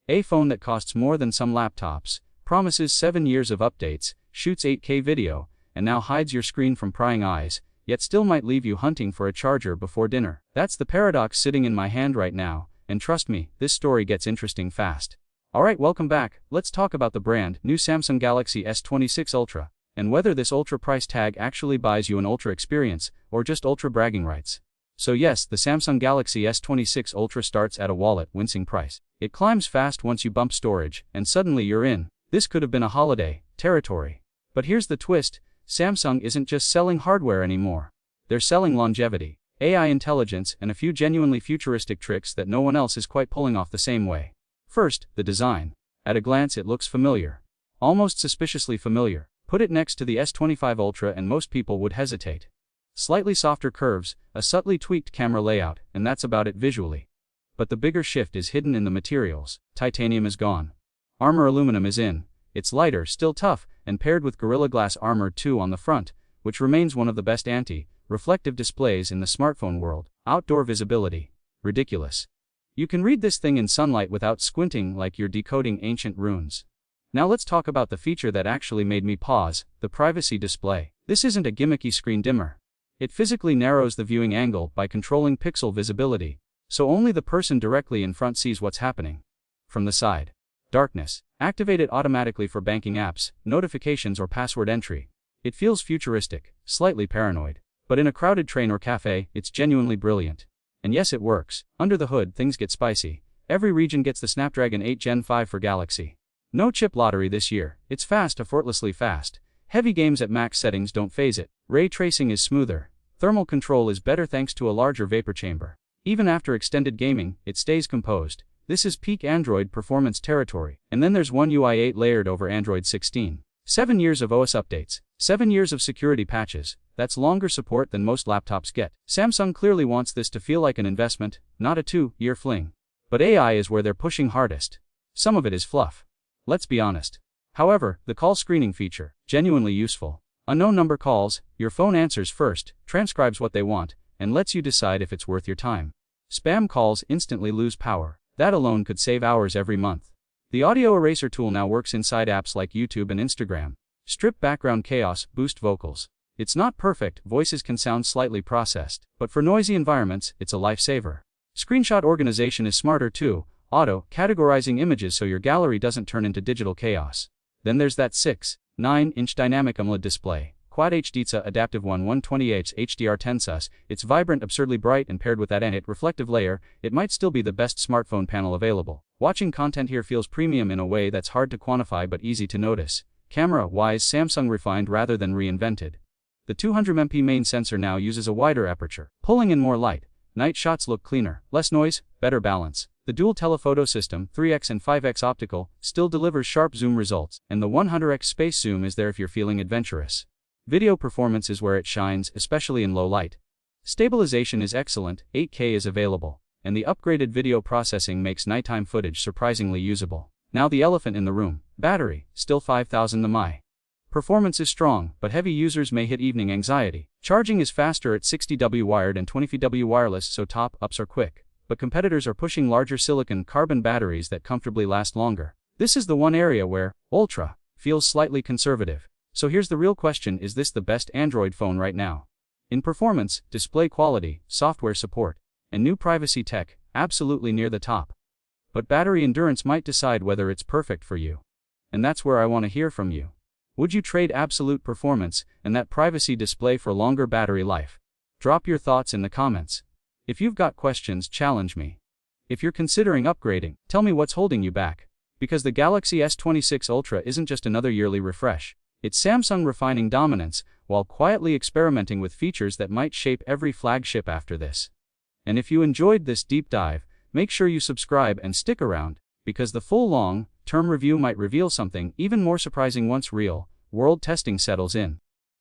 A phone that costs more than some laptops, promises 7 years of updates, shoots 8K video, and now hides your screen from prying eyes, yet still might leave you hunting for a charger before dinner. That's the paradox sitting in my hand right now, and trust me, this story gets interesting fast. Alright, welcome back. Let's talk about the brand new Samsung Galaxy S26 Ultra, and whether this Ultra price tag actually buys you an Ultra experience, or just Ultra bragging rights. So yes, the Samsung Galaxy S26 Ultra starts at a wallet-wincing price. It climbs fast once you bump storage, and suddenly you're in. This could have been a holiday territory. But here's the twist, Samsung isn't just selling hardware anymore. They're selling longevity, AI intelligence, and a few genuinely futuristic tricks that no one else is quite pulling off the same way. First, the design. At a glance it looks familiar. Almost suspiciously familiar. Put it next to the S25 Ultra and most people would hesitate. Slightly softer curves, a subtly tweaked camera layout, and that's about it visually. But the bigger shift is hidden in the materials. Titanium is gone. Armor aluminum is in. It's lighter, still tough, and paired with Gorilla Glass Armor 2 on the front, which remains one of the best anti-reflective displays in the smartphone world. Outdoor visibility. Ridiculous. You can read this thing in sunlight without squinting like you're decoding ancient runes. Now let's talk about the feature that actually made me pause, the privacy display. This isn't a gimmicky screen dimmer. It physically narrows the viewing angle by controlling pixel visibility, so only the person directly in front sees what's happening. From the side. Darkness. Activate it automatically for banking apps, notifications or password entry. It feels futuristic, slightly paranoid. But in a crowded train or cafe, it's genuinely brilliant. And yes, it works. Under the hood, things get spicy. Every region gets the Snapdragon 8 Gen 5 for Galaxy. No chip lottery this year. It's fast, effortlessly fast. Heavy games at max settings don't phase it. Ray tracing is smoother. Thermal control is better thanks to a larger vapor chamber. Even after extended gaming, it stays composed. This is peak Android performance territory. And then there's One UI 8 layered over Android 16. 7 years of OS updates. 7 years of security patches. That's longer support than most laptops get. Samsung clearly wants this to feel like an investment, not a 2-year fling. But AI is where they're pushing hardest. Some of it is fluff. Let's be honest. However, the call screening feature, genuinely useful. Unknown number calls, your phone answers first, transcribes what they want, and lets you decide if it's worth your time. Spam calls instantly lose power. That alone could save hours every month. The audio eraser tool now works inside apps like YouTube and Instagram. Strip background chaos, boost vocals. It's not perfect, voices can sound slightly processed, but for noisy environments, it's a lifesaver. Screenshot organization is smarter too, auto-categorizing images so your gallery doesn't turn into digital chaos. Then there's that 6.9-inch dynamic AMOLED display, Quad HDTSA Adaptive 120Hz HDR10 SUS. It's vibrant, absurdly bright, and paired with that reflective layer, it might still be the best smartphone panel available. Watching content here feels premium in a way that's hard to quantify but easy to notice. Camera-wise, Samsung refined rather than reinvented. The 200MP main sensor now uses a wider aperture, pulling in more light. Night shots look cleaner, less noise, better balance. The dual telephoto system, 3x and 5x optical, still delivers sharp zoom results, and the 100x space zoom is there if you're feeling adventurous. Video performance is where it shines, especially in low light. Stabilization is excellent, 8K is available, and the upgraded video processing makes nighttime footage surprisingly usable. Now the elephant in the room, battery, still 5000 mAh. Performance is strong, but heavy users may hit evening anxiety. Charging is faster at 60W wired and 20W wireless, so top-ups are quick. But competitors are pushing larger silicon-carbon batteries that comfortably last longer. This is the one area where Ultra feels slightly conservative. So here's the real question, is this the best Android phone right now? In performance, display quality, software support, and new privacy tech, absolutely near the top. But battery endurance might decide whether it's perfect for you. And that's where I want to hear from you. Would you trade absolute performance and that privacy display for longer battery life? Drop your thoughts in the comments. If you've got questions, challenge me. If you're considering upgrading, tell me what's holding you back. Because the Galaxy S26 Ultra isn't just another yearly refresh. It's Samsung refining dominance, while quietly experimenting with features that might shape every flagship after this. And if you enjoyed this deep dive, make sure you subscribe and stick around, because the full long-term review might reveal something even more surprising once real-world testing settles in.